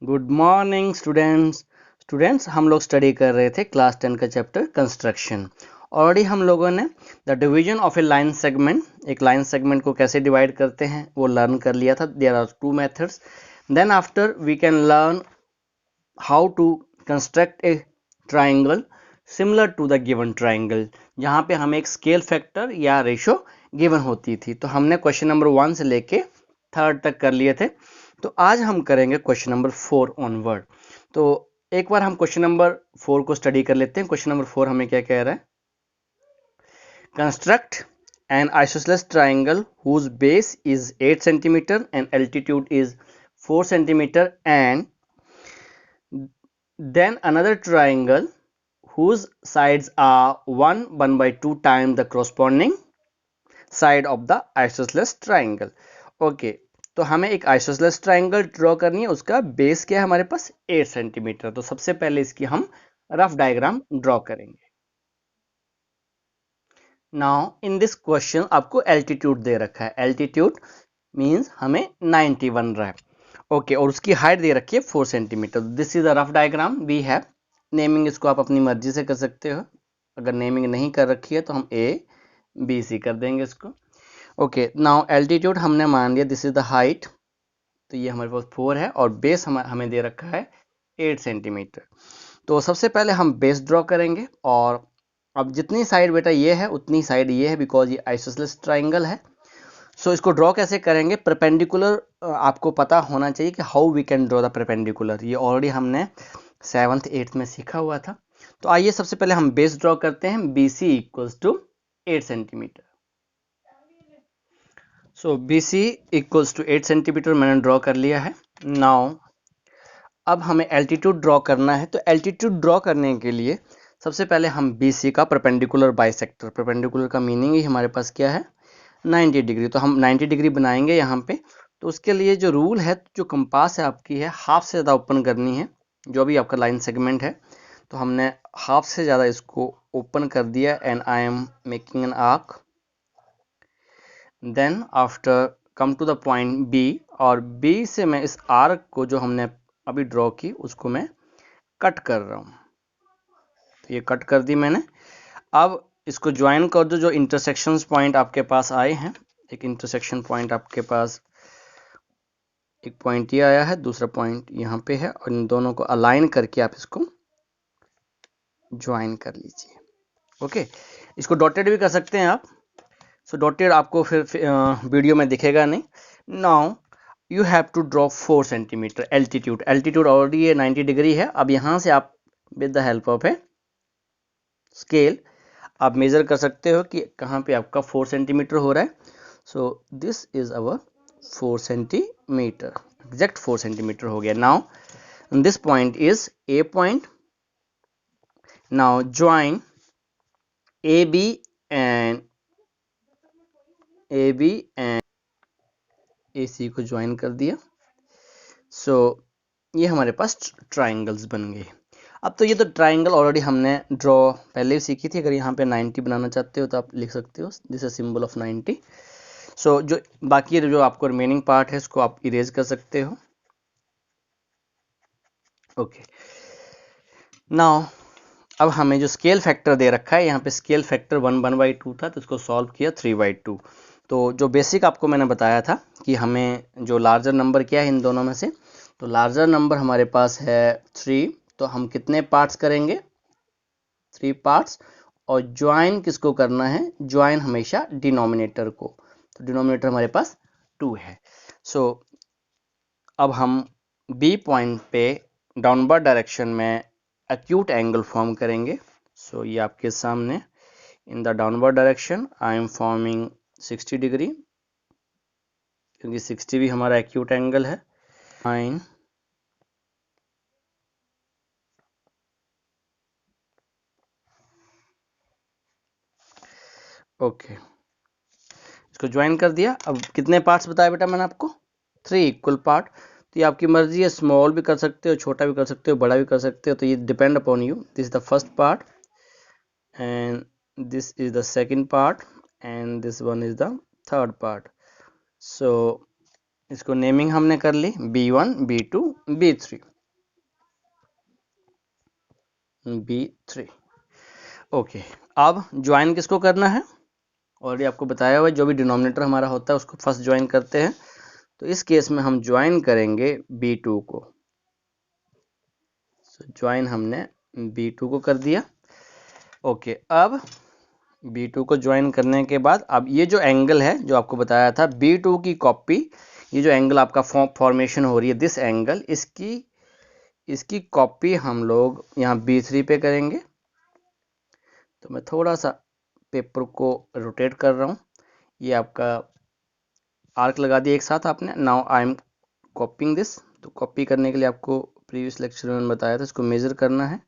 Good morning students हम लोग study कर रहे थे क्लास 10 का चैप्टर कंस्ट्रक्शन। ऑलरेडी हम लोगों ने the division of A line segment, एक लाइन सेगमेंट को कैसे डिवाइड करते हैं वो लर्न कर लिया था। There are two methods. Then after we can learn how to construct a triangle similar to the given triangle, जहाँ पे हमें एक स्केल फैक्टर या रेशो गिवन होती थी। तो हमने क्वेश्चन नंबर 1 से लेके 3rd तक कर लिए थे। तो आज हम करेंगे क्वेश्चन नंबर 4 ऑनवर्ड। तो एक बार हम क्वेश्चन नंबर 4 को स्टडी कर लेते हैं। क्वेश्चन नंबर 4 हमें क्या कह रहा है? Construct an isosceles triangle whose base is 8 centimetre and altitude is 4 centimetre and then another triangle whose sides are 1/2 times the corresponding side of the isosceles triangle. Okay, तो हमें एक आइसोसेलेस ट्राइंगल ड्रॉ करनी है। उसका base क्या है हमारे पास? 8 centimetre. तो सबसे पहले इसकी हम रफ डायग्राम ड्रॉ करेंगे। नाउ इन दिस क्वेश्चन आपको एल्टीट्यूड दे रखा है। एल्टीट्यूड मींस हमें 90 बन रहा है। ओके, और उसकी हाइट दे रखी है 4 centimetre. This is a rough diagram we have. Naming इसको आप अपनी मर्जी से कर सकते हो। अगर नेमिंग नहीं कर रखी है तो हम ABC कर देंगे इसको। ओके, नाउ एल्टीट्यूड हमने मान लिया दिस इज द हाइट, तो ये हमारे पास 4 है और बेस हमें दे रखा है 8 सेंटीमीटर। तो सबसे पहले हम बेस ड्रॉ करेंगे और अब जितनी साइड बेटा ये है उतनी साइड ये है, बिकॉज ये आइसोसेलेस ट्राइंगल है। सो इसको ड्रॉ कैसे करेंगे? परपेंडिकुलर आपको पता होना चाहिए कि how we can draw the perpendicular. ये ऑलरेडी हमने 7th 8th में सीखा हुआ था। तो आइए सबसे पहले हम बेस ड्रॉ करते हैं। BC equals to 8 centimetre. So BC equals to 8 centimetre मैंने ड्रॉ कर लिया है। नाउ अब हमें एल्टीट्यूड ड्रॉ करना है। तो एल्टीट्यूड ड्रॉ करने के लिए सबसे पहले हम BC का परपेंडिकुलर बाइसेक्टर, परपेंडिकुलर का मीनिंग ही हमारे पास क्या है? 90 डिग्री। तो हम 90 डिग्री बनाएंगे यहाँ पे। तो उसके लिए जो रूल है, जो कंपास है आपकी है हाफ से ज़्यादा ओपन करनी है। जो भी आपका लाइन सेगमेंट है तो हमने हाफ से ज़्यादा इसको ओपन कर दिया and I am making an arc. Then after come to the point B और B से मैं इस आर्क को जो हमने अभी ड्रॉ की उसको मैं कट कर रहा हूँ। तो ये कट कर दी मैंने। अब इसको ज्वाइन कर दो। जो इंटरसेक्शन पॉइंट आपके पास आए हैं, एक इंटरसेक्शन पॉइंट आपके पास, एक पॉइंट ये आया है, दूसरा पॉइंट यहाँ पे है, और इन दोनों को अलाइन करके आप इसको ज्वाइन कर लीजिए। ओके, इसको डॉटेड भी कर सकते हैं आप। सो डॉटेड आपको फिर वीडियो में दिखेगा नहीं। Now you have to draw 4 centimetre altitude. Altitude already ये 90 डिग्री है। अब यहाँ से आप with the help of a scale आप मेजर कर सकते हो कि कहाँ पे आपका 4 सेंटीमीटर हो रहा है। सो this is our 4 centimetre, exact 4 centimetre हो गया। Now this point is A point. Now join AB and AC को ज्वाइन कर दिया। सो ये हमारे पास ट्राइंगल्स बन गए। अब तो ये तो ट्राइंगल ऑलरेडी हमने ड्रॉ पहले ही सीखी थी। अगर यहाँ पे 90 बनाना चाहते हो तो आप लिख सकते हो दिस इज सिंबल ऑफ 90। सो जो बाकी जो आपको रिमेनिंग पार्ट है इसको आप इरेज कर सकते हो। ओके, नाउ अब हमें जो स्केल फैक्टर दे रखा है, यहाँ पे स्केल फैक्टर 1/2 था तो इसको सॉल्व किया 3/2। तो जो बेसिक आपको मैंने बताया था कि हमें जो लार्जर नंबर क्या है इन दोनों में से, तो लार्जर नंबर हमारे पास है 3। तो हम कितने पार्ट्स करेंगे? 3 पार्ट्स। और ज्वाइन किसको करना है? ज्वाइन हमेशा डिनोमिनेटर को। तो डिनोमिनेटर हमारे पास 2 है। सो अब हम B पॉइंट पे डाउनवर्ड डायरेक्शन में एक्यूट एंगल फॉर्म करेंगे। सो ये आपके सामने in the downward direction I am forming 60 degree, क्योंकि 60 भी हमारा एक्यूट एंगल है। फाइन, ओके, इसको ज्वाइन कर दिया। अब कितने पार्ट्स बताया बेटा मैंने आपको? 3 इक्वल पार्ट। तो ये आपकी मर्जी है, स्मॉल भी कर सकते हो, छोटा भी कर सकते हो, बड़ा भी कर सकते हो। तो ये depend upon you. This is the first part and this is the second part and this one is the third part. So इसको नेमिंग हमने कर ली B1, B2, B3। B3। Okay, अब ज्वाइन किसको करना है, ऑलरेडी आपको बताया हुआ है, जो भी डिनोमिनेटर हमारा होता है उसको फर्स्ट ज्वाइन करते हैं। तो इस केस में हम ज्वाइन करेंगे B2 को। ज्वाइन हमने B2 को कर दिया। ओके, अब B2 को ज्वाइन करने के बाद अब ये जो एंगल है जो आपको बताया था B2 की कॉपी, ये जो एंगल आपका फॉर्मेशन हो रही है दिस एंगल, इसकी कॉपी हम लोग यहाँ B3 पे करेंगे। तो मैं थोड़ा सा पेपर को रोटेट कर रहा हूँ, ये आपका आर्क लगा दिया एक साथ आपने। Now I am copying this. तो कॉपी करने के लिए आपको प्रीवियस लेक्चर में बताया था इसको मेज़र करना है।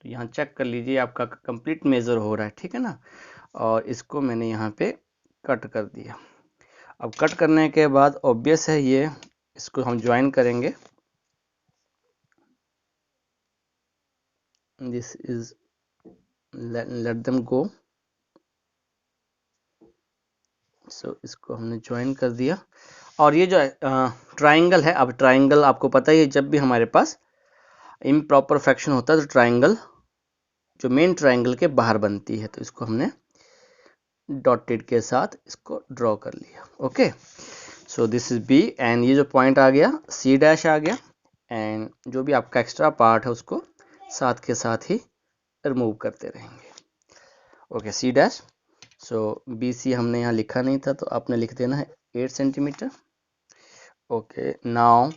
तो यहाँ चेक कर लीजिए आपका कंप्लीट मेज़र हो रहा है, ठीक है ना। और इसको मैंने यहाँ पे कट कर दिया। अब कट करने के बाद ऑब्वियस है ये, इसको हम ज्वाइन करेंगे। This is let them go. So इसको हमने ज्वाइन कर दिया। और ये जो ट्राइंगल है, अब ट्राइंगल आपको पता ही है, जब भी हमारे पास इम्प्रॉपर फ्रैक्शन होता है तो ट्राइंगल जो मेन ट्राइंगल के बाहर बनती है। तो इसको हमने डॉटेड के साथ इसको ड्रॉ कर लिया। Okay, so this is B and ये जो पॉइंट आ गया सी डैश आ गया, एंड जो भी आपका एक्स्ट्रा पार्ट है उसको साथ के साथ ही रिमूव करते रहेंगे। Okay, C dash. So B C हमने यहाँ लिखा नहीं था तो आपने लिख देना है 8 सेंटीमीटर। ओके, नाउ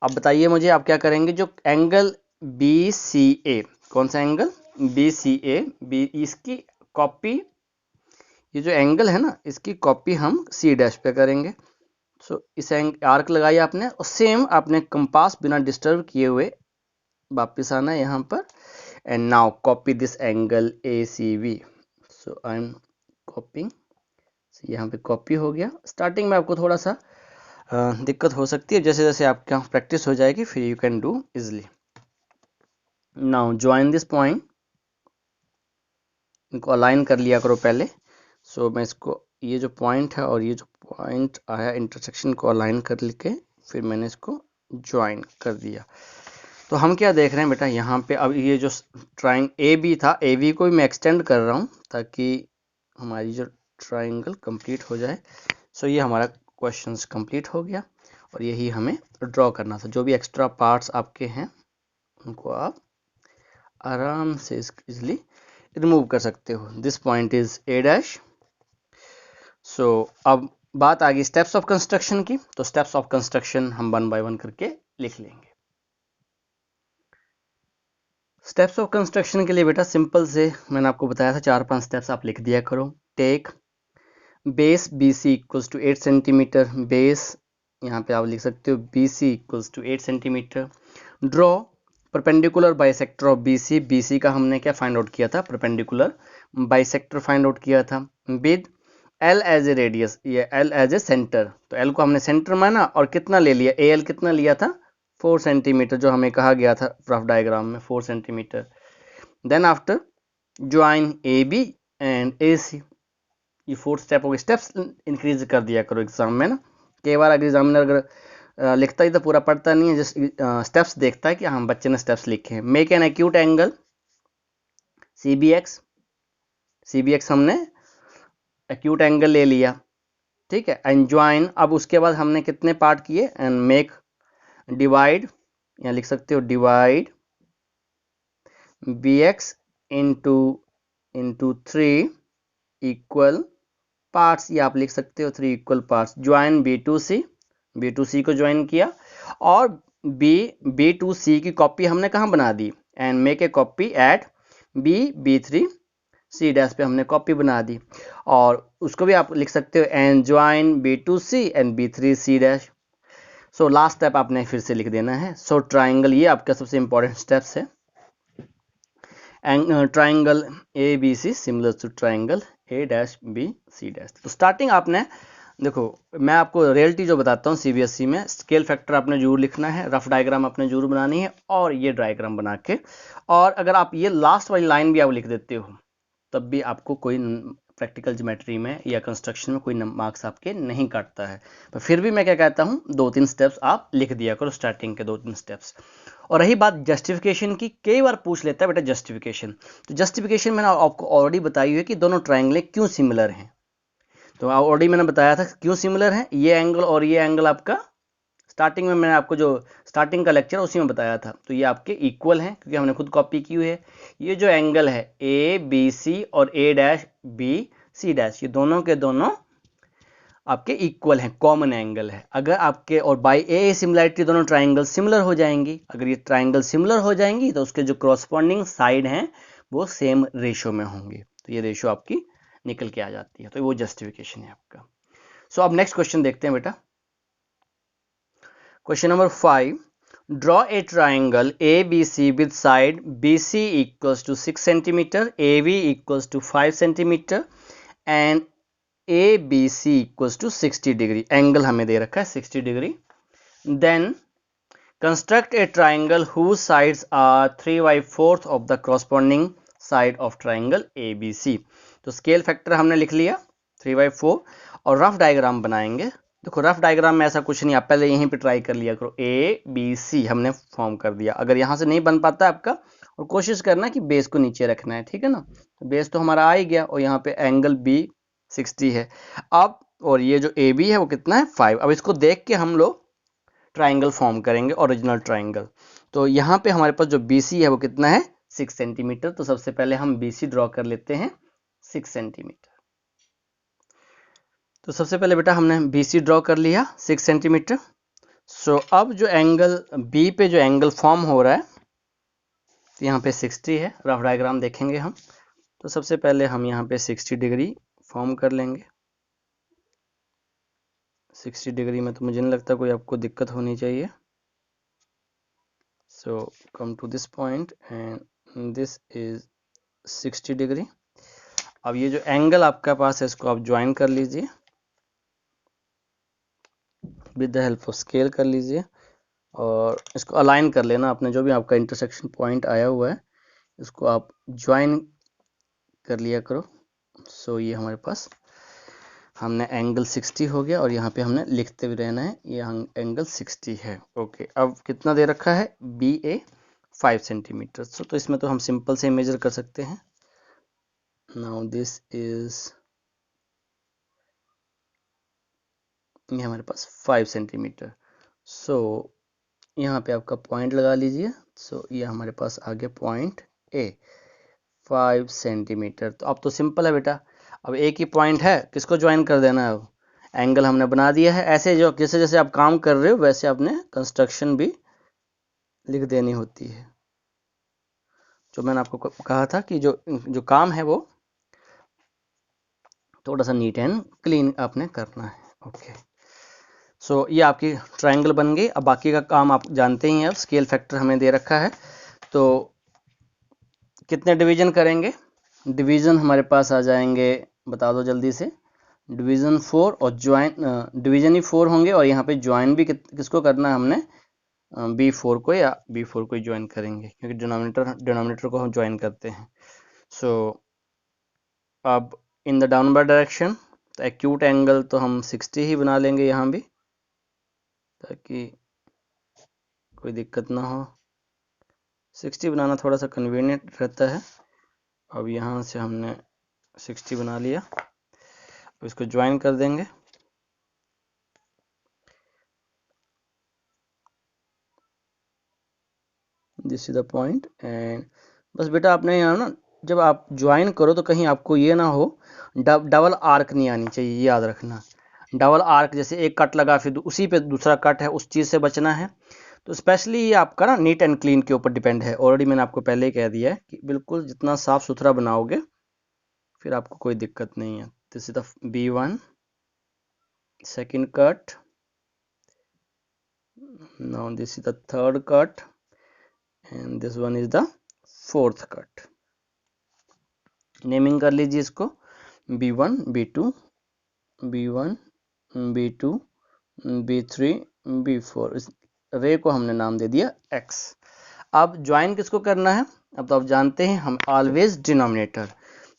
अब बताइए मुझे आप क्या करेंगे, जो एंगल बी सी ए, कौन सा एंगल बी सी ए, बी इसकी कॉपी, ये जो एंगल है ना इसकी कॉपी हम सी डैश पे करेंगे। सो इस आर्क लगाई आपने और सेम आपने कंपास बिना डिस्टर्ब किए हुए वापिस आना है यहाँ पर, and now copy this angle A C B. So I am copying, यहाँ पे कॉपी हो गया। स्टार्टिंग में आपको थोड़ा सा दिक्कत हो सकती है, जैसे जैसे आपका प्रैक्टिस हो जाएगी फिर you can do easily. Now join this point, इनको अलाइन कर लिया करो पहले। सो मैं इसको, ये जो पॉइंट है और ये जो पॉइंट आया इंटरसेक्शन को अलाइन कर लेके फिर मैंने इसको ज्वाइन कर दिया। तो हम क्या देख रहे हैं बेटा यहाँ पे, अब ये जो ट्राइंग ए बी था, ए बी को भी मैं एक्सटेंड कर रहा हूँ ताकि हमारी जो ट्राइंगल कंप्लीट हो जाए। सो ये हमारा क्वेश्चंस कंप्लीट हो गया और यही हमें ड्रॉ करना था। जो भी एक्स्ट्रा पार्ट्स आपके हैं उनको आप आराम से इजिली रिमूव कर सकते हो। This point is A dash. So अब बात आ गई स्टेप्स ऑफ कंस्ट्रक्शन की। तो स्टेप्स ऑफ कंस्ट्रक्शन हम 1 बाय 1 करके लिख लेंगे। स्टेप्स ऑफ कंस्ट्रक्शन के लिए बेटा सिंपल से मैंने आपको बताया था 4-5 स्टेप्स आप लिख दिया करो। Take base B C equals to 8 centimetre, base यहाँ पे आप लिख सकते हो B C equals to 8 centimetre. Draw perpendicular bisector of B C, B C का हमने क्या फाइंड आउट किया था, परपेंडिकुलर बाइसेक्टर फाइंड आउट किया था। With L as a radius, ये एल एज ए सेंटर, तो एल को हमने सेंटर माना और कितना ले लिया, ए एल कितना लिया था 4 सेंटीमीटर, जो हमें कहा गया था रफ डायग्राम में 4 centimetre. Then after join A B and A C, ये 4 स्टेप हो गए। स्टेप्स इंक्रीज कर दिया करो एग्जाम में ना, कई बार अगर एग्जामिनर अगर लिखता ही तो पूरा पढ़ता नहीं है, जस्ट स्टेप्स देखता है कि हाँ बच्चे ने स्टेप्स लिखे हैं। Make an acute angle C B X, C B X हमने एक्यूट एंगल ले लिया, ठीक है। एंड ज्वाइन, अब उसके बाद हमने कितने पार्ट किए, एंड मेक डिवाइड, यहाँ लिख सकते हो divide B X into 3 equal parts, ये आप लिख सकते हो 3 equal parts. Join B2C, B2C को ज्वाइन किया और B2C की कॉपी हमने कहाँ बना दी, and make a copy at B3C dash पे हमने कॉपी बना दी, और उसको भी आप लिख सकते हो and join B2C and B3C dash. So last step आपने फिर से लिख देना है। सो ट्राइंगल, ये आपका सबसे इंपॉर्टेंट स्टेप्स है। Triangle A B C similar to triangle A dash B C dash. तो स्टार्टिंग आपने देखो, मैं आपको रियलिटी जो बताता हूँ सीबीएसई में, स्केल फैक्टर आपने जरूर लिखना है, रफ डायग्राम आपने जरूर बनानी है और ये डायग्राम बना के, और अगर आप ये लास्ट वाली लाइन भी आप लिख देते हो तब भी आपको कोई प्रैक्टिकल ज्योमेट्री में या कंस्ट्रक्शन में कोई मार्क्स आपके नहीं काटता है, पर फिर भी मैं क्या कहता हूँ 2-3 स्टेप्स आप लिख दिया करो, स्टार्टिंग के 2-3 स्टेप्स। और रही बात जस्टिफिकेशन की, कई बार पूछ लेता है बेटा जस्टिफिकेशन, तो जस्टिफिकेशन मैंने आपको ऑलरेडी बताई है कि दोनों ट्राइंगल क्यों सिमिलर हैं। तो ऑलरेडी मैंने बताया था क्यों सिमिलर है, ये एंगल और ये एंगल आपका स्टार्टिंग में मैंने आपको जो स्टार्टिंग का लेक्चर उसी में बताया था, तो ये आपके इक्वल हैं क्योंकि हमने खुद कॉपी की हुई है। ये जो एंगल है ए बी सी और ए डैश बी सी डैश, ये दोनों के दोनों आपके इक्वल हैं, कॉमन एंगल है। अगर आपके और बाय ए सिमिलरिटी दोनों ट्राइंगल सिमिलर हो जाएंगी, अगर ये ट्राइंगल सिमिलर हो जाएंगी तो उसके जो करस्पॉन्डिंग साइड हैं वो सेम रेशो में होंगी, तो ये रेशो आपकी निकल के आ जाती है, तो वो जस्टिफिकेशन है आपका। सो अब नेक्स्ट क्वेश्चन देखते हैं बेटा। Question number 5. Draw a triangle ABC with side BC equals to 6 cm, AB equals to 5 cm and ABC equals to 60 degree. Angle हमें दे रखा है 60 degree. Then construct a triangle whose sides are 3/4 of the corresponding side of triangle ABC. तो scale factor हमने लिख लिया 3/4 और rough diagram बनाएंगे। देखो रफ डायग्राम में ऐसा कुछ नहीं, आप पहले यहीं पे ट्राई कर लिया करो, ए बी सी हमने फॉर्म कर दिया। अगर यहाँ से नहीं बन पाता आपका, और कोशिश करना कि बेस को नीचे रखना है, ठीक है ना। तो बेस तो हमारा आ ही गया और यहाँ पे एंगल बी 60 है अब, और ये जो ए बी है वो कितना है 5। अब इसको देख के हम लोग ट्राइंगल फॉर्म करेंगे, ओरिजिनल ट्राइंगल। तो यहाँ पे हमारे पास जो बी सी है वो कितना है 6 सेंटीमीटर। तो सबसे पहले हम बी सी ड्रॉ कर लेते हैं 6 सेंटीमीटर। तो सबसे पहले बेटा हमने BC ड्रॉ कर लिया 6 सेंटीमीटर। सो अब जो एंगल B पे जो एंगल फॉर्म हो रहा है, तो यहाँ पे 60 है, रफ डायग्राम देखेंगे हम। तो सबसे पहले हम यहाँ पे 60 डिग्री फॉर्म कर लेंगे। 60 डिग्री में तो मुझे नहीं लगता कोई आपको दिक्कत होनी चाहिए। So come to this point and this is 60 degree. अब ये जो एंगल आपका पास है इसको आप ज्वाइन कर लीजिए with the help of scale कर लीजिए और इसको अलाइन कर लेना। आपने जो भी आपका इंटरसेक्शन पॉइंट आया हुआ है इसको आप ज्वाइन कर लिया करो। सो ये हमारे पास हमने एंगल 60 हो गया और यहाँ पे हमने लिखते भी रहना है ये एंगल 60 है। ओके, अब कितना दे रखा है BA 5 सेंटीमीटर। तो इसमें तो हम सिंपल से मेजर कर सकते हैं। नाउ दिस इज, ये हमारे पास 5 सेंटीमीटर। सो यहाँ पे आपका पॉइंट लगा लीजिए। सो ये हमारे पास आ गया पॉइंट A 5 सेंटीमीटर। तो अब तो सिंपल है बेटा, अब एक ही पॉइंट है, किसको ज्वाइन कर देना है। अब एंगल हमने बना दिया है। ऐसे जो जैसे जैसे आप काम कर रहे हो वैसे आपने कंस्ट्रक्शन भी लिख देनी होती है। जो मैंने आपको कहा था कि जो काम है वो थोड़ा सा नीट एंड क्लीन आपने करना है। ओके, सो ये आपकी ट्राइंगल बन गई। अब बाकी का काम आप जानते ही हैं। अब स्केल फैक्टर हमें दे रखा है, तो कितने डिवीजन करेंगे। डिवीजन हमारे पास आ जाएंगे, बता दो जल्दी से। डिवीजन 4 और ज्वाइन, डिवीजन ही 4 होंगे और यहाँ पे ज्वाइन भी किसको करना है हमने, B4 को, या B4 को ही ज्वाइन करेंगे क्योंकि डिनोमिनेटर को हम ज्वाइन करते हैं। सो अब इन द डाउनवर्ड डायरेक्शन, तो एक्यूट एंगल तो हम 60 ही बना लेंगे यहाँ भी ताकि कोई दिक्कत ना हो। 60 बनाना थोड़ा सा कन्वीनियंट रहता है। अब यहाँ से हमने 60 बना लिया, अब इसको ज्वाइन कर देंगे। This is the point and बस बेटा आपने यहाँ ना जब आप ज्वाइन करो तो कहीं आपको ये ना हो डबल आर्क नहीं आनी चाहिए, ये याद रखना। डबल आर्क जैसे एक कट लगा फिर उसी पे दूसरा कट है, उस चीज़ से बचना है। तो स्पेशली ये आपका ना नीट एंड क्लीन के ऊपर डिपेंड है। ऑलरेडी मैंने आपको पहले ही कह दिया है कि बिल्कुल जितना साफ सुथरा बनाओगे फिर आपको कोई दिक्कत नहीं है। This is the B1 second cut, now this is the third cut and this one is the fourth cut. Naming कर लीजिए इसको B1 B2 B1 B2 B3 B4। इस रे को हमने नाम दे दिया X। अब ज्वाइन किसको करना है, अब तो आप जानते हैं हम ऑलवेज डिनोमिनेटर।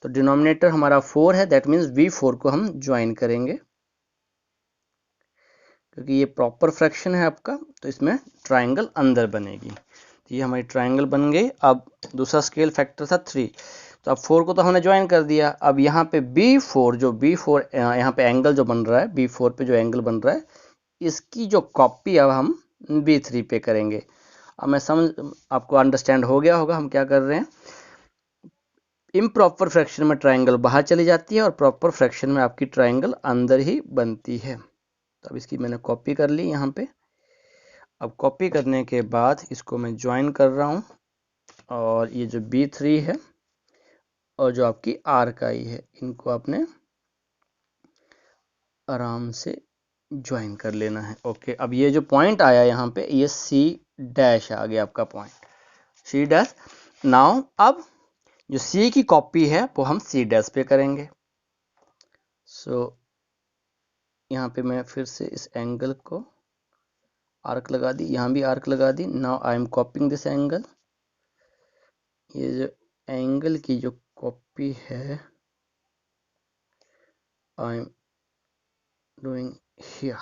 तो तो डिनोमिनेटर हमारा 4 है, दैट मीन्स V4 को हम ज्वाइन करेंगे क्योंकि ये प्रॉपर फ्रैक्शन है आपका, तो इसमें ट्राइंगल अंदर बनेगी। तो ये हमारी ट्राइंगल बन गई। अब दूसरा स्केल फैक्टर था 3, तो अब 4 को तो हमने ज्वाइन कर दिया। अब यहाँ पे B4 जो B4 यहाँ पे एंगल जो बन रहा है, B4 पे जो एंगल बन रहा है, इसकी जो कॉपी अब हम B3 पे करेंगे। अब मैं समझ, आपको अंडरस्टैंड हो गया होगा हम क्या कर रहे हैं। इम्प्रॉपर फ्रैक्शन में ट्राइंगल बाहर चली जाती है और प्रॉपर फ्रैक्शन में आपकी ट्राइंगल अंदर ही बनती है। तो अब इसकी मैंने कॉपी कर ली यहाँ पे। अब कॉपी करने के बाद इसको मैं ज्वाइन कर रहा हूँ, और ये जो B3 है और जो आपकी RI है, इनको आपने आराम से ज्वाइन कर लेना है। ओके, अब ये जो पॉइंट आया यहाँ पे, ये C' आ गया आपका पॉइंट, C'। नाउ अब जो C की कॉपी है वो हम C' पे करेंगे। सो यहाँ पे मैं फिर से इस एंगल को आर्क लगा दी, यहाँ भी आर्क लगा दी। Now I am copying this angle. ये जो एंगल की जो कॉपी है I am doing here.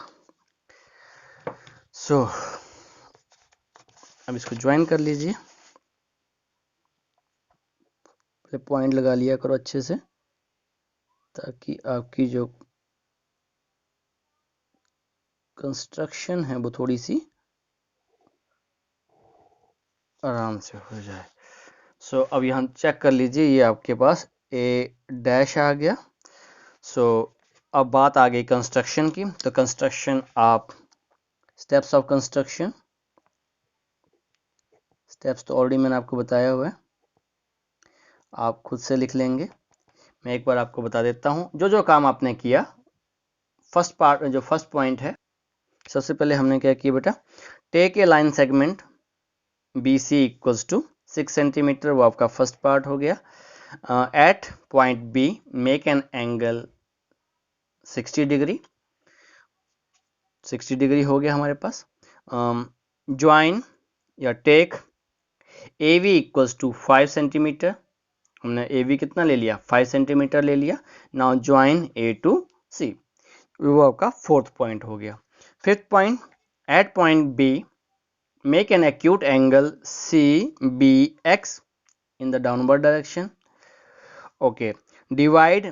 So अब इसको ज्वाइन कर लीजिए। पॉइंट लगा लिया करो अच्छे से, ताकि आपकी जो कंस्ट्रक्शन है वो थोड़ी सी आराम से हो जाए। सो अब यहाँ चेक कर लीजिए, ये आपके पास A' आ गया। सो अब बात आ गई कंस्ट्रक्शन की। तो कंस्ट्रक्शन, आप स्टेप्स ऑफ कंस्ट्रक्शन, स्टेप्स तो ऑलरेडी मैंने आपको बताया हुआ है, आप खुद से लिख लेंगे। मैं एक बार आपको बता देता हूँ जो जो काम आपने किया। फर्स्ट पार्ट, जो फर्स्ट पॉइंट है, सबसे पहले हमने क्या किया बेटा, take a line segment BC equals to 6 centimetre, वो आपका फर्स्ट पार्ट हो गया। At point B make an angle 60 degree, 60 degree हो गया हमारे पास। ज्वाइन या take AV equals to 5 centimetre, हमने AV कितना ले लिया, 5 सेंटीमीटर ले लिया। Now join A to C, वो आपका फोर्थ पॉइंट हो गया। Fifth point, at point B make an acute angle CBX in the downward direction. Okay, divide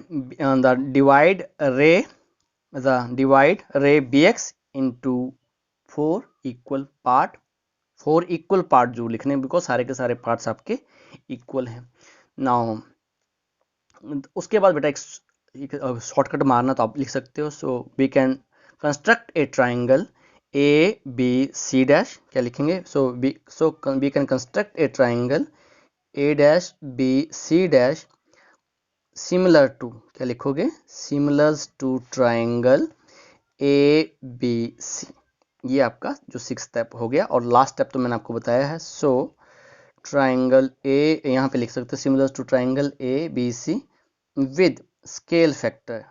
ray BX into 4 equal part, 4 equal part जो लिखने, because सारे के सारे parts आपके इक्वल हैं। नाउ उसके बाद बेटा एक शॉर्टकट मारना तो आप लिख सकते हो। So we can construct a triangle ABC', क्या लिखेंगे, so we can construct a triangle A'BC' similar to, क्या लिखोगे, सिमिलर टू ट्राइंगल ABC। ये आपका जो 6th स्टेप हो गया। और लास्ट स्टेप तो मैंने आपको बताया है। सो ट्राइंगल A, यहाँ पे लिख सकते हो similar to triangle ABC with scale factor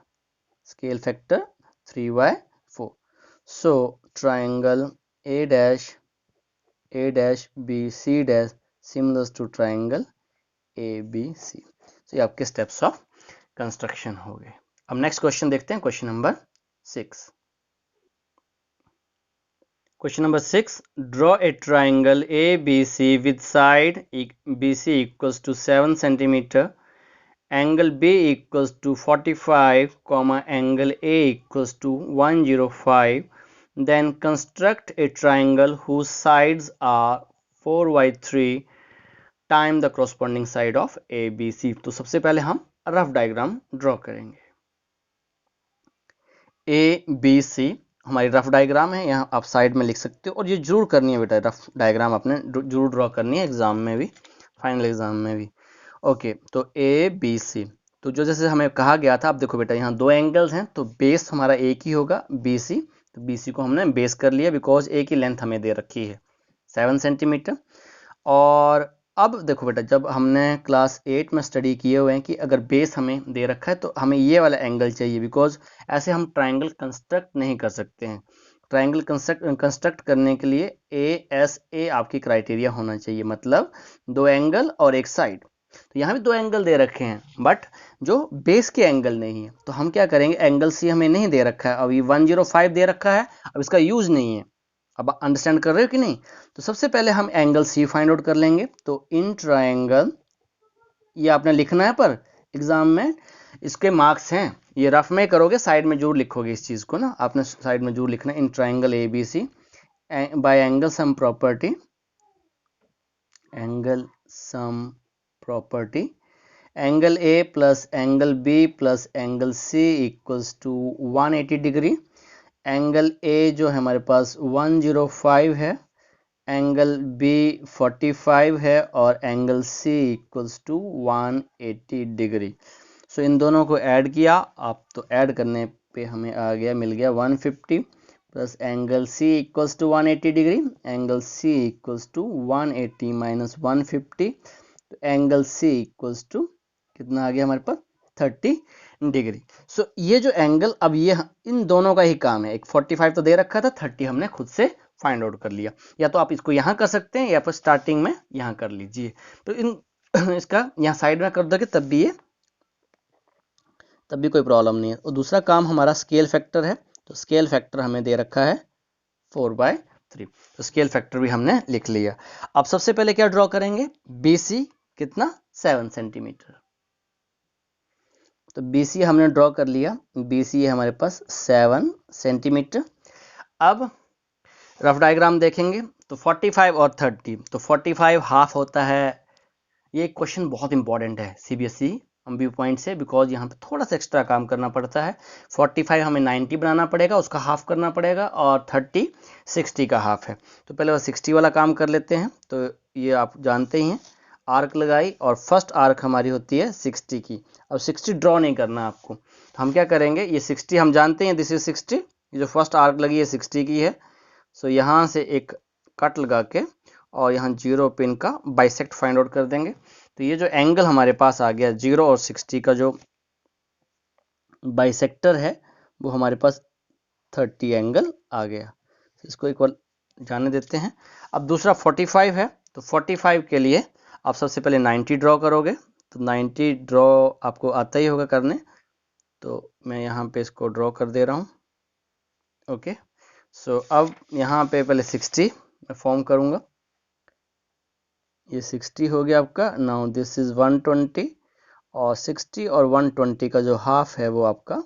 3/4। So triangle A'BC' similar to triangle ABC। तो ये आपके स्टेप्स ऑफ कंस्ट्रक्शन हो गए। अब नेक्स्ट क्वेश्चन देखते हैं, question number 6। Question number 6. Draw a triangle ABC with side BC equals to 7 centimeter, angle B equals to 45, angle A equals to 105. Then construct a triangle whose sides are 4/3 time the corresponding side of ABC. तो सबसे पहले हम rough diagram draw करेंगे। ABC हमारी rough diagram है, यहाँ आप side में लिख सकते हो, और ये जरूर करनी है बेटा, रफ डायग्राम आपने जरूर ड्रॉ करनी है एग्जाम में भी, फाइनल एग्जाम में भी। ओके, तो ABC, तो जो जैसे हमें कहा गया था, अब देखो बेटा यहाँ दो एंगल्स हैं, तो बेस हमारा एक ही होगा BC। तो BC को हमने बेस कर लिया, बिकॉज एक ही लेंथ हमें दे रखी है 7 सेंटीमीटर। और अब देखो बेटा, जब हमने क्लास 8 में स्टडी किए हुए हैं कि अगर बेस हमें दे रखा है तो हमें ये वाला एंगल चाहिए, बिकॉज ऐसे हम ट्राइंगल कंस्ट्रक्ट नहीं कर सकते हैं। ट्राइंगल कंस्ट्रक्ट करने के लिए ASA आपकी क्राइटेरिया होना चाहिए, मतलब दो एंगल और एक साइड। तो यहाँ भी दो एंगल दे रखे हैं बट जो बेस के एंगल नहीं है, तो हम क्या करेंगे, एंगल सी हमें नहीं दे रखा है, अब ये 105 दे रखा है, अब इसका यूज नहीं है। अब अंडरस्टैंड कर रहे हो कि नहीं? तो सबसे पहले हम एंगल सी फाइंड आउट कर लेंगे। तो इन ट्रायंगल, ये आपने लिखना है पर एग्जाम में इसके मार्क्स हैं, ये रफ में करोगे, साइड में जरूर लिखोगे इस चीज को ना, आपने साइड में जरूर लिखना है। In triangle A B C by angle sum property, angle sum property, angle A plus angle B plus angle C equals to 180 degree. Angle A जो है हमारे पास 105 है, एंगल बी 45 है और angle C equals to 180 degree. So इन दोनों को add किया आप, तो ऐड करने पे हमें आ गया, मिल गया 150 plus angle C equals to 180 degree, angle C equals to 180 minus 150, तो एंगल सी इक्वल्स टू कितना आ गया हमारे पास 30 डिग्री। सो ये जो एंगल, अब ये इन दोनों का ही काम है, एक 45 तो दे रखा था, 30 हमने खुद से फाइंड आउट कर लिया। या तो आप इसको यहाँ कर सकते हैं या फिर स्टार्टिंग में यहाँ कर लीजिए। तो इन इसका यहाँ साइड में कर दोगे तब भी कोई प्रॉब्लम नहीं है। और दूसरा काम हमारा स्केल फैक्टर है, तो स्केल फैक्टर हमें दे रखा है 4/3, तो स्केल फैक्टर भी हमने लिख लिया। अब सबसे पहले क्या ड्रॉ करेंगे, BC कितना 7 सेंटीमीटर, तो BC हमने ड्रॉ कर लिया, BC है हमारे पास 7 सेंटीमीटर। अब रफ डायग्राम देखेंगे तो 45 और 30, तो 45 हाफ होता है। ये क्वेश्चन बहुत इंपॉर्टेंट है CBSE व्यू पॉइंट से, बिकॉज यहाँ पे थोड़ा सा एक्स्ट्रा काम करना पड़ता है। 45 हमें 90 बनाना पड़ेगा, उसका हाफ करना पड़ेगा, और 30 60 का हाफ है। तो पहले वो 60 वाला काम कर लेते हैं। तो ये आप जानते ही हैं, आर्क लगाई और फर्स्ट आर्क हमारी होती है 60 की। अब 60 ड्रॉ नहीं करना आपको, तो हम क्या करेंगे, ये 60 हम जानते हैं, दिस इज 60, ये जो फर्स्ट आर्क लगी है 60 की है। सो यहाँ से एक कट लगा के और यहाँ 0 पे इनका बाइसेक्ट फाइंड आउट कर देंगे। तो ये जो एंगल हमारे पास आ गया 0 और 60 का जो बाइसेक्टर है, वो हमारे पास 30 एंगल आ गया। इसको एक बार जाने देते हैं। अब दूसरा 45 है, तो 45 के लिए आप सबसे पहले 90 ड्रॉ करोगे, तो 90 ड्रॉ आपको आता ही होगा करने, तो मैं यहाँ पे इसको ड्रॉ कर दे रहा हूँ। ओके, सो अब यहाँ पे पहले 60 मैं फॉर्म करूँगा, ये 60 हो गया आपका। नाउ दिस इज 120, और 60 और 120 का जो हाफ है वो आपका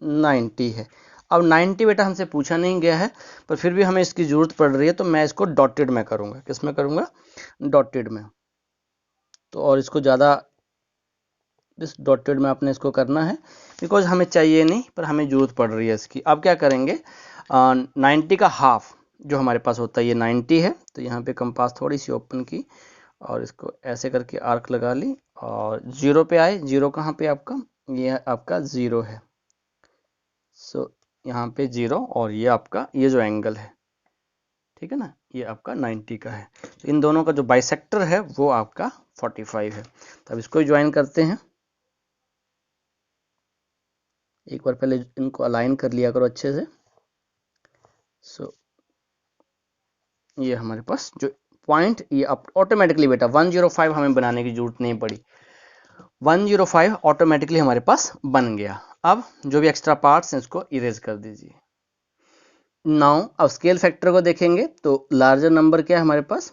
90 है। अब 90 बेटा हमसे पूछा नहीं गया है, पर फिर भी हमें इसकी ज़रूरत पड़ रही है, तो मैं इसको डॉटेड में करूँगा। किस में करूँगा, डॉटेड में। तो और इसको ज़्यादा इस डॉटेड में आपने इसको करना है, बिकॉज हमें चाहिए नहीं, पर हमें ज़रूरत पड़ रही है इसकी। अब क्या करेंगे, 90 का हाफ जो हमारे पास होता है ये 90 है, तो यहाँ पे कंपास थोड़ी सी ओपन की और इसको ऐसे करके आर्क लगा ली, और 0 पे आए। 0 कहाँ पे आपका, ये आपका 0 है। सो यहाँ पे 0, और ये आपका ये जो एंगल है, ठीक है ना, ये आपका 90 का है। तो इन दोनों का जो बाइसेक्टर है वो आपका 45 है। तो अब इसको ज्वाइन करते हैं। एक बार पहले इनको अलाइन कर लिया करो अच्छे से। सो ये हमारे पास जो पॉइंट, ये ऑटोमेटिकली बेटा 105 हमें बनाने की जरूरत नहीं पड़ी, 105 ऑटोमेटिकली हमारे पास बन गया। अब जो भी एक्स्ट्रा पार्ट्स हैं उसको इरेज कर दीजिए। नाउ अब स्केल फैक्टर को देखेंगे, तो लार्जर नंबर क्या है हमारे पास,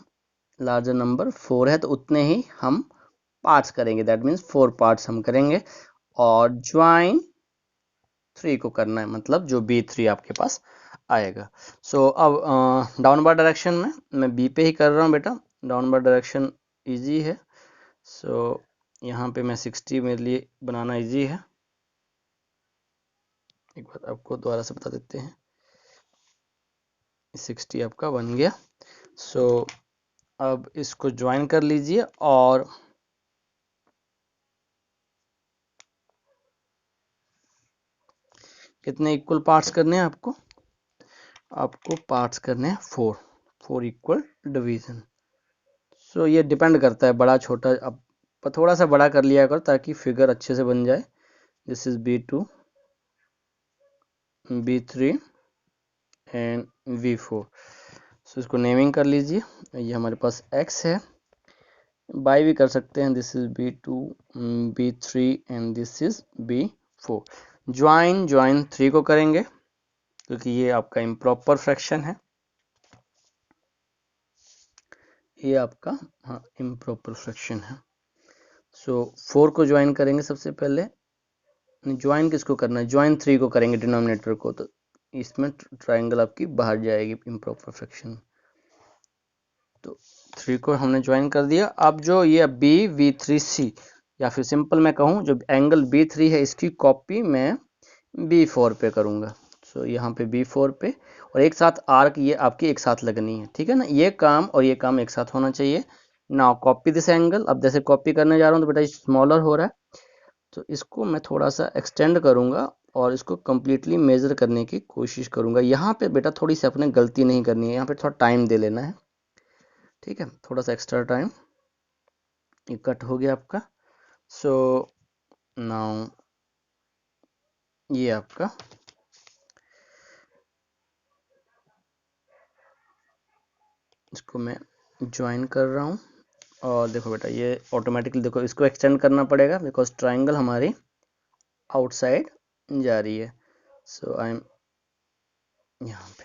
लार्जर नंबर 4 है, तो उतने ही हम पार्ट्स करेंगे, दैट मीन्स 4 पार्ट्स हम करेंगे। और ज्वाइन 3 को करना है, मतलब जो B3 आपके पास आएगा। सो अब डाउनवर्ड डायरेक्शन में मैं B पे ही कर रहा हूँ बेटा, डाउनवर्ड डायरेक्शन इजी है। सो यहाँ पे मैं 60 मेरे लिए बनाना इजी है। एक बार आपको दोबारा से बता देते हैं, 60 आपका बन गया। सो अब इसको ज्वाइन कर लीजिए, और कितने इक्वल पार्ट्स करने हैं आपको, पार्ट्स करने हैं 4 इक्वल डिवीजन। सो ये डिपेंड करता है बड़ा छोटा, अब थोड़ा सा बड़ा कर लिया करो ताकि फिगर अच्छे से बन जाए। This is B2, B3 and V4। सो इसको नेमिंग कर लीजिए। ये हमारे पास X है, बाई भी कर सकते हैं, this is B2, B3 and this is B4। Join 3 को करेंगे क्योंकि ये आपका इम्प्रॉपर फ्रैक्शन है, ये आपका हाँ इम्प्रॉपर फ्रैक्शन है। सो 4 को ज्वाइन करेंगे सबसे पहले, ज्वाइन किसको करना है, ज्वाइन 3 को करेंगे डिनोमिनेटर को, तो इसमें ट्राइंगल आपकी बाहर जाएगी इम्प्रॉपर फ्रैक्शन। तो 3 को हमने ज्वाइन कर दिया। अब जो ये BV3C या फिर सिंपल मैं कहूँ जो एंगल B3 है इसकी कॉपी मैं B4 पे करूँगा। सो यहाँ पे B4 पे, और एक साथ आर्क ये आपकी एक साथ लगनी है, ठीक है ना, ये काम और ये काम एक साथ होना चाहिए। नाउ कॉपी दिस एंगल, अब जैसे कॉपी करने जा रहा हूँ तो बेटा स्मॉलर हो रहा है, तो इसको मैं थोड़ा सा एक्सटेंड करूँगा और इसको कम्प्लीटली मेजर करने की कोशिश करूँगा। यहाँ पे बेटा थोड़ी सी अपने गलती नहीं करनी है, यहाँ पे थोड़ा टाइम दे लेना है, ठीक है, थोड़ा सा एक्स्ट्रा टाइम। ये कट हो गया आपका। सो नाउ ये आपका इसको मैं ज्वाइन कर रहा हूँ, और देखो बेटा ये ऑटोमेटिकली देखो इसको एक्सटेंड करना पड़ेगा बिकॉज ट्राइंगल हमारी आउटसाइड जा रही है। सो आई एम यहाँ पे,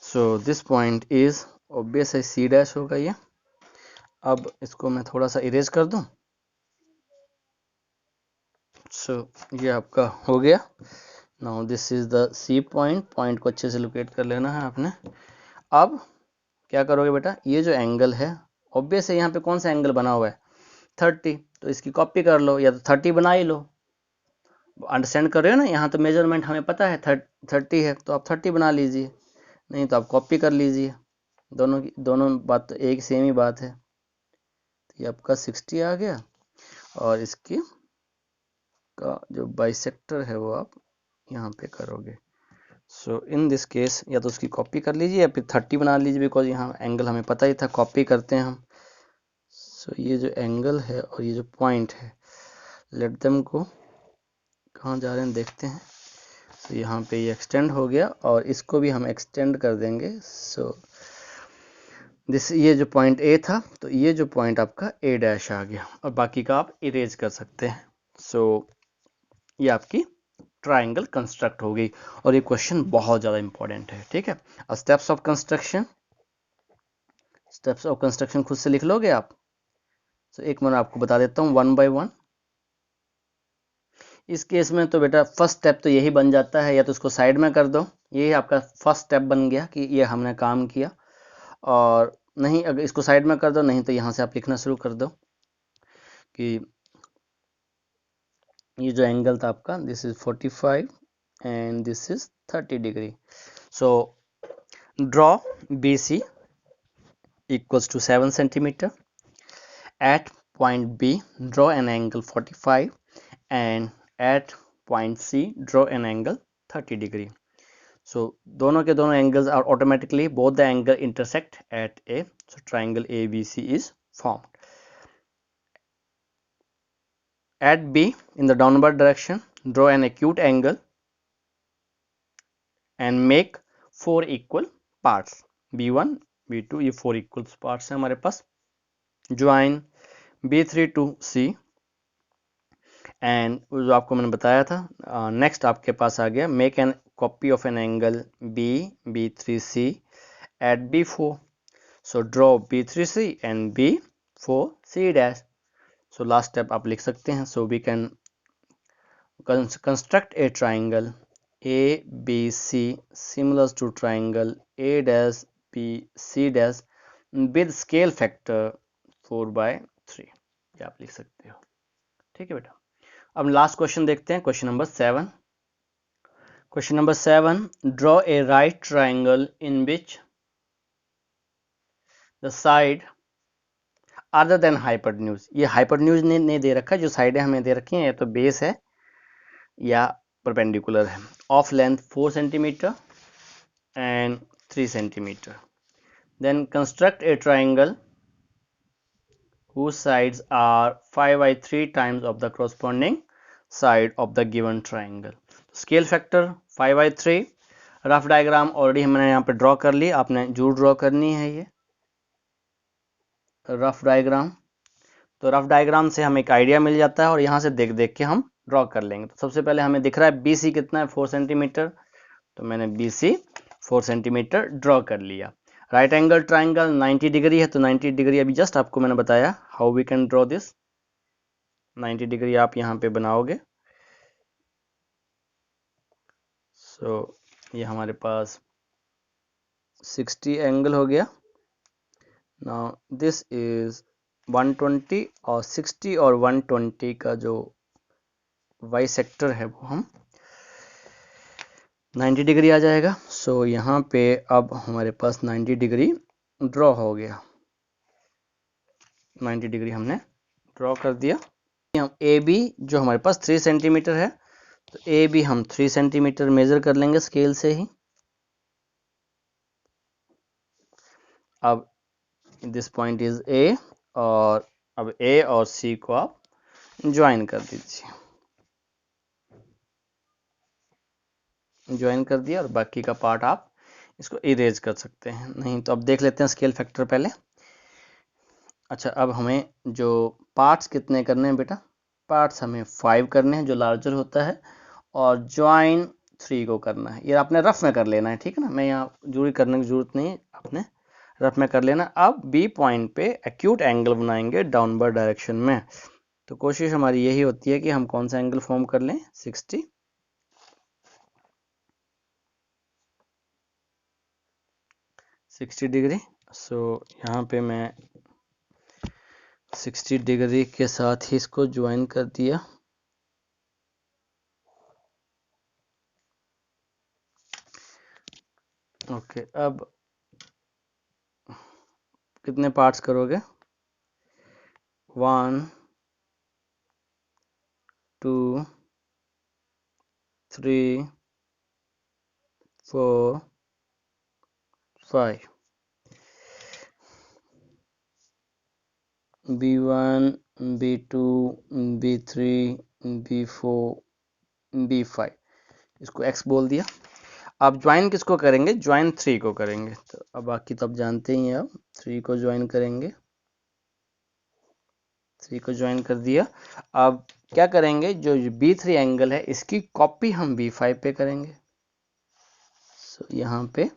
so this point is obvious है C' होगा ये। अब इसको मैं थोड़ा सा इरेज कर दूं। सो ये आपका हो गया। Now this is the C point को अच्छे से लोकेट कर लेना है आपने। अब क्या करोगे बेटा, ये जो एंगल है ऑब्वियस है यहाँ पे कौन सा एंगल बना हुआ है 30, तो इसकी कॉपी कर लो या तो 30 बना ही लो। अंडरस्टैंड कर रहे हो ना, यहाँ तो मेजरमेंट हमें पता है 30 है, तो आप 30 बना लीजिए, नहीं तो आप कॉपी कर लीजिए। दोनों बात तो एक सेम ही बात है। तो ये आपका 60 आ गया, और इसकी का जो बाइसेक्टर है वो आप यहाँ पे करोगे। सो इन दिस केस या तो उसकी कॉपी कर लीजिए या फिर 30 बना लीजिए, बिकॉज यहाँ एंगल हमें पता ही था, कॉपी करते हैं हम। सो ये जो एंगल है और ये जो पॉइंट है, लेट देम को कहाँ जा रहे हैं देखते हैं। सो यहाँ पे ये एक्सटेंड हो गया और इसको भी हम एक्सटेंड कर देंगे। सो दिस ये जो पॉइंट A था, तो ये जो पॉइंट आपका A' आ गया, और बाकी का आप इरेज कर सकते हैं। सो ये आपकी ट्राइंगल कंस्ट्रक्ट हो गई, और ये क्वेश्चन बहुत ज़्यादा इंपॉर्टेंट है, ठीक है। अब स्टेप्स ऑफ कंस्ट्रक्शन खुद से लिख लोगे आप। तो एक मैं आपको बता देता हूँ 1 by 1। इस केस में तो बेटा फर्स्ट स्टेप तो यही बन जाता है, या तो उसको साइड में कर दो, ये आपका फर्स्ट स्टेप बन गया कि ये हमने काम किया। और नहीं, अगर इसको साइड में कर दो, नहीं तो यहाँ से आप लिखना शुरू कर दो कि ये जो एंगल था आपका, this is 45 and this is 30 degree. So draw BC equals to 7 centimeter. At point B, draw an angle 45, and at point C, draw an angle 30 degree. So दोनों के दोनों angles are automatically, both the angle intersect at A. So triangle ABC is formed. At B, in the downward direction, draw an acute angle and make 4 equal parts. B1, B2, ये 4 equal parts हैं हमारे पास. Join B3 to C, and जो आपको मैंने बताया था, next आपके पास आ गया make an copy of an angle B3C at B4। So draw B3C and B4C'। So last step आप लिख सकते हैं। So we can construct a triangle ABC similar to triangle A'BC' with scale factor 4/3, ये आप लिख सकते हो, ठीक है बेटा। अब लास्ट क्वेश्चन देखते हैं, question number 7। Question number 7, draw a right triangle in which the side other than hypotenuse. ये हाइपोटेन्यूज ने दे रखा है, जो साइडें हमें दे रखी हैं या तो बेस है या परपेंडिकुलर है, of length 4 centimetre and 3 centimetre. Then construct a triangle whose sides are 5/3 times of the corresponding side of the given triangle. Scale factor 5/3। Rough diagram already हमने यहाँ पे ड्रॉ कर ली, आपने जरूर ड्रॉ करनी है ये। Rough diagram. तो रफ डायग्राम से हमें एक आइडिया मिल जाता है और यहाँ से देख देख के हम ड्रॉ कर लेंगे। तो सबसे पहले हमें दिख रहा है BC कितना है, 4 सेंटीमीटर। तो मैंने BC 4 सेंटीमीटर ड्रॉ कर लिया। राइट एंगल ट्राइंगल 90 डिग्री है, तो 90 डिग्री अभी जस्ट आपको मैंने बताया how we can draw this. 90 degree आप यहाँ पे बनाओगे। सो ये हमारे पास 60 एंगल हो गया। नाउ दिस इज 120 और 60 और 120 का जो वाई सेक्टर है वो हम 90 डिग्री आ जाएगा। सो यहाँ पे अब हमारे पास 90 डिग्री ड्रॉ हो गया। 90 डिग्री हमने ड्रॉ कर दिया। हम AB जो हमारे पास 3 सेंटीमीटर है, तो AB हम 3 सेंटीमीटर मेजर कर लेंगे स्केल से ही। अब दिस पॉइंट इज A, और अब A और C को आप ज्वाइन कर दीजिए। ज्वाइन कर दिया और बाकी का पार्ट आप इसको इरेज कर सकते हैं। नहीं तो अब देख लेते हैं स्केल फैक्टर पहले। अच्छा, अब हमें जो पार्ट्स कितने करने हैं बेटा, पार्ट्स हमें 5 करने हैं जो लार्जर होता है, और ज्वाइन 3 को करना है। ये आपने रफ में कर लेना है, ठीक है ना। मैं यहाँ जरूरी करने की जरूरत नहीं है, आपने रफ में कर लेना। अब B पॉइंट पे एक्यूट एंगल बनाएंगे डाउनवर्ड डायरेक्शन में। तो कोशिश हमारी यही होती है कि हम कौन सा एंगल फॉर्म कर लें, 60 डिग्री। सो यहाँ पे मैं 60 डिग्री के साथ ही इसको ज्वाइन कर दिया। ओके, अब कितने पार्ट्स करोगे, 1 2 3 4 5। B1 B2 B3 B4 B5, इसको X बोल दिया। अब ज्वाइन किसको करेंगे, ज्वाइन 3 को करेंगे। तो अब बाकी तो आप जानते ही हैं, अब 3 को ज्वाइन करेंगे। 3 को ज्वाइन कर दिया। अब क्या करेंगे, जो B3 एंगल है इसकी कॉपी हम B5 पे करेंगे। सो यहाँ पे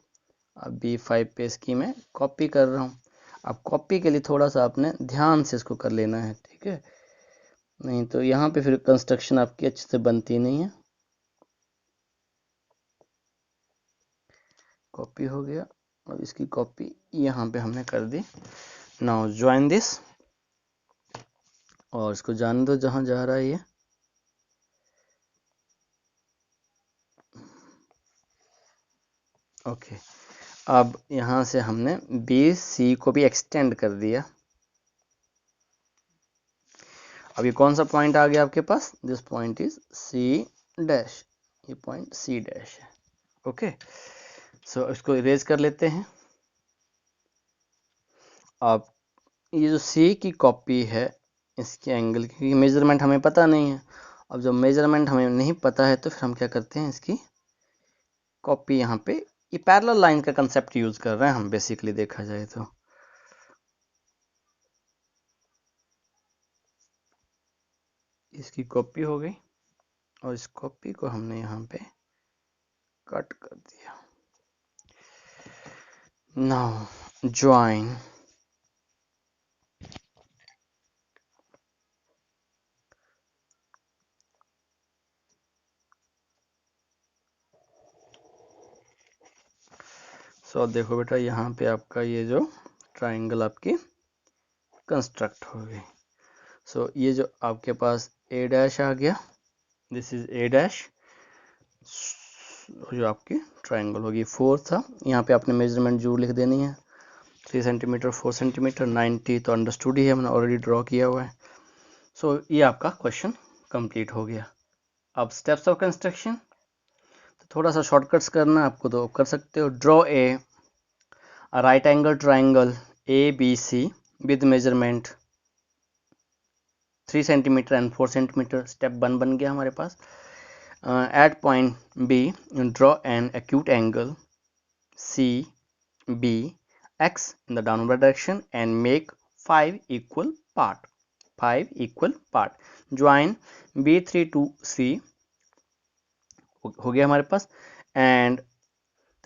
अब B5 पे इसकी मैं कॉपी कर रहा हूँ। अब कॉपी के लिए थोड़ा सा आपने ध्यान से इसको कर लेना है, ठीक है। नहीं तो यहाँ पे फिर कंस्ट्रक्शन आपकी अच्छे से बनती नहीं है। कॉपी हो गया। अब इसकी कॉपी यहाँ पे हमने कर दी। नाउ ज्वाइन दिस, और इसको जाने दो जहाँ जा रहा है ये। ओके, अब यहाँ से हमने BC को भी एक्सटेंड कर दिया। अब ये कौन सा पॉइंट आ गया आपके पास, this point is C dash, ये पॉइंट C डैश है। ओके, सो इसको इरेज कर लेते हैं। अब ये जो C की कॉपी है इसके एंगल की मेजरमेंट हमें पता नहीं है। अब जब मेजरमेंट हमें नहीं पता है तो फिर हम क्या करते हैं, इसकी कॉपी यहाँ पे, ये पैरेलल लाइन का कंसेप्ट यूज कर रहे हैं हम बेसिकली देखा जाए तो। इसकी कॉपी हो गई और इस कॉपी को हमने यहाँ पे कट कर दिया। नाउ ज्वाइन, सो देखो बेटा, यहाँ पे आपका ये जो ट्राइंगल आपकी कंस्ट्रक्ट हो गई। सो ये जो आपके पास A डैश आ गया, दिस इज A डैश, जो आपकी ट्राइंगल होगी 4 था। यहाँ पे आपने मेजरमेंट जरूर लिख देनी है, 3 सेंटीमीटर 4 सेंटीमीटर 90 तो अंडरस्टूड ही है, मैंने ऑलरेडी ड्रॉ किया हुआ है। सो ये आपका क्वेश्चन कंप्लीट हो गया। अब स्टेप्स ऑफ कंस्ट्रक्शन, तो थोड़ा सा शॉर्टकट्स करना आपको तो कर सकते हो। Draw a right angle triangle ABC with measurement 3 centimetre and 4 centimetre. Step 1 बन गया हमारे पास। At point B draw an acute angle CBX in the downward direction and make 5 equal part. Join B3 to C हो गया हमारे पास, and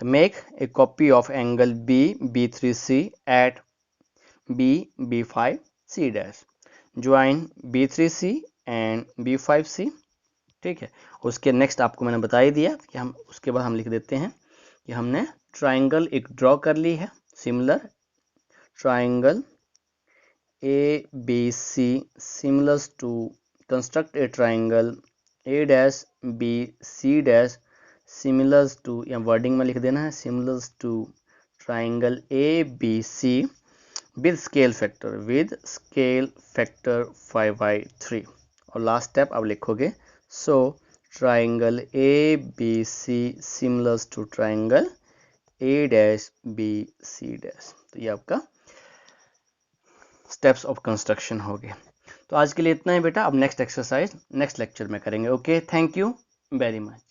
make a copy of angle B3C at B5C dash. Join B3C and B5C. ठीक है, उसके next आपको मैंने बता ही दिया कि हम उसके बाद हम लिख देते हैं कि हमने ट्राइंगल एक ड्रॉ कर ली है, similar triangle ABC similar to construct a triangle A dash B C dash similar to, या वर्डिंग में लिख देना है similar to triangle ABC with scale factor 5/3. और लास्ट स्टेप आप लिखोगे so triangle ABC similar to triangle A dash B C dash. तो ये आपका स्टेप्स ऑफ कंस्ट्रक्शन हो गए। तो आज के लिए इतना ही बेटा, अब नेक्स्ट एक्सरसाइज नेक्स्ट लेक्चर में करेंगे। Okay, thank you very much.